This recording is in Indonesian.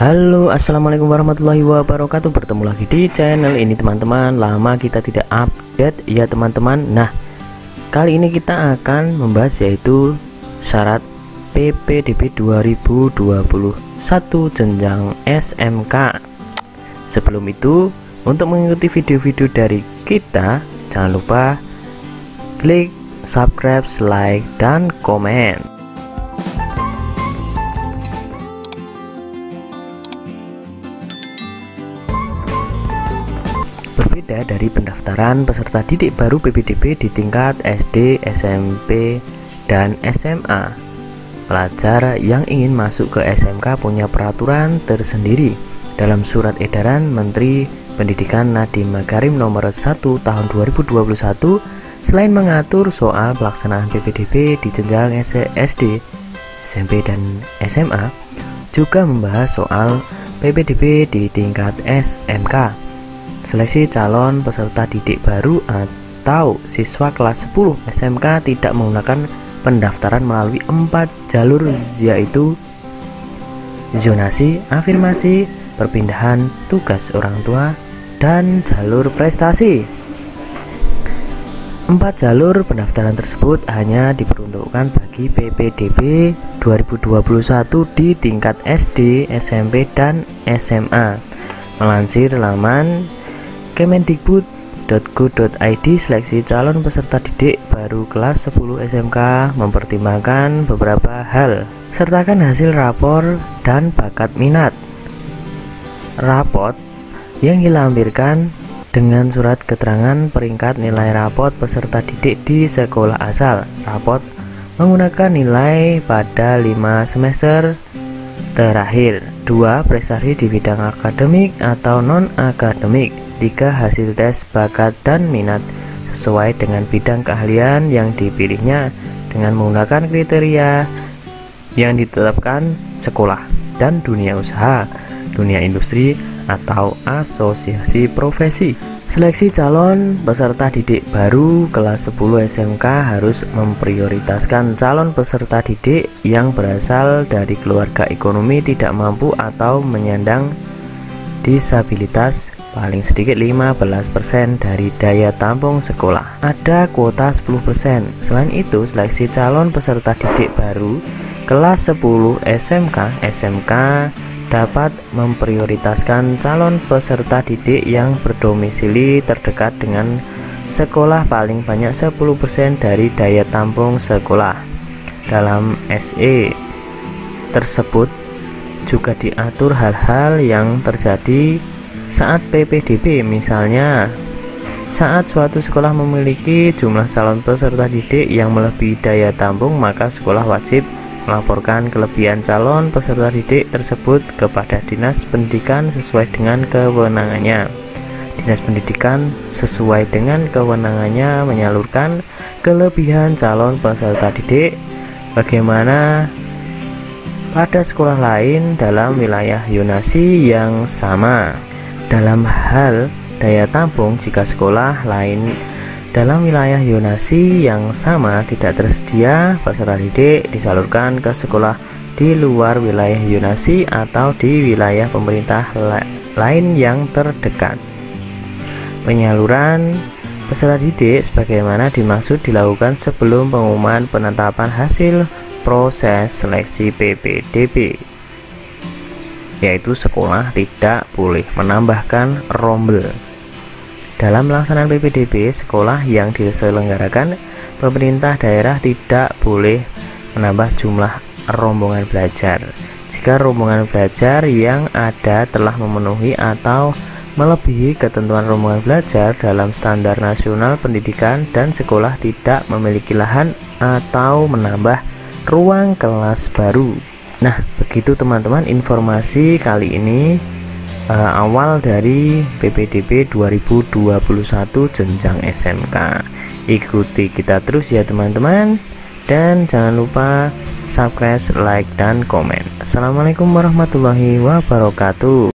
Halo, assalamualaikum warahmatullahi wabarakatuh. Bertemu lagi di channel ini teman-teman. Lama kita tidak update ya teman-teman. Nah, kali ini kita akan membahas yaitu syarat PPDB 2021 jenjang SMK. Sebelum itu, untuk mengikuti video-video dari kita, jangan lupa klik subscribe, like, dan komen. Berbeda dari pendaftaran peserta didik baru PPDB di tingkat SD, SMP, dan SMA, pelajar yang ingin masuk ke SMK punya peraturan tersendiri. Dalam surat edaran Menteri Pendidikan Nadiem Makarim nomor 1 tahun 2021, selain mengatur soal pelaksanaan PPDB di jenjang SD, SMP, dan SMA, juga membahas soal PPDB di tingkat SMK. Seleksi calon peserta didik baru atau siswa kelas 10 SMK tidak menggunakan pendaftaran melalui 4 jalur, yaitu zonasi, afirmasi, perpindahan tugas orang tua, dan jalur prestasi. 4 jalur pendaftaran tersebut hanya diperuntukkan bagi PPDB 2021 di tingkat SD, SMP, dan SMA. Melansir laman Kemendikbud.go.id, seleksi calon peserta didik baru kelas 10 SMK mempertimbangkan beberapa hal. Sertakan hasil rapor dan bakat minat. Rapot yang dilampirkan dengan surat keterangan peringkat nilai rapot peserta didik di sekolah asal. Rapot menggunakan nilai pada 5 semester terakhir. 2. Prestasi di bidang akademik atau non-akademik. 3. Hasil tes bakat dan minat sesuai dengan bidang keahlian yang dipilihnya dengan menggunakan kriteria yang ditetapkan sekolah dan dunia usaha, dunia industri, atau asosiasi profesi. Seleksi calon peserta didik baru kelas 10 SMK harus memprioritaskan calon peserta didik yang berasal dari keluarga ekonomi tidak mampu atau menyandang disabilitas paling sedikit 15% dari daya tampung sekolah. Ada kuota 10%. Selain itu, seleksi calon peserta didik baru kelas 10 SMK dapat memprioritaskan calon peserta didik yang berdomisili terdekat dengan sekolah paling banyak 10% dari daya tampung sekolah. Dalam SE tersebut juga diatur hal-hal yang terjadi saat PPDB, misalnya saat suatu sekolah memiliki jumlah calon peserta didik yang melebihi daya tampung, maka sekolah wajib melaporkan kelebihan calon peserta didik tersebut kepada Dinas Pendidikan sesuai dengan kewenangannya. Dinas Pendidikan sesuai dengan kewenangannya menyalurkan kelebihan calon peserta didik bagaimana pada sekolah lain dalam wilayah zonasi yang sama. Dalam hal daya tampung, jika sekolah lain dalam wilayah zonasi yang sama tidak tersedia peserta didik, disalurkan ke sekolah di luar wilayah zonasi atau di wilayah pemerintah lain yang terdekat. Penyaluran peserta didik sebagaimana dimaksud dilakukan sebelum pengumuman penetapan hasil proses seleksi PPDB, yaitu sekolah tidak boleh menambahkan rombel. Dalam pelaksanaan PPDB, sekolah yang diselenggarakan pemerintah daerah tidak boleh menambah jumlah rombongan belajar. Jika rombongan belajar yang ada telah memenuhi atau melebihi ketentuan rombongan belajar dalam standar nasional pendidikan dan sekolah tidak memiliki lahan atau menambah ruang kelas baru. Nah, begitu teman-teman informasi kali ini awal dari PPDB 2021 jenjang SMK. Ikuti kita terus ya teman-teman, dan jangan lupa subscribe, like, dan komen. Assalamualaikum warahmatullahi wabarakatuh.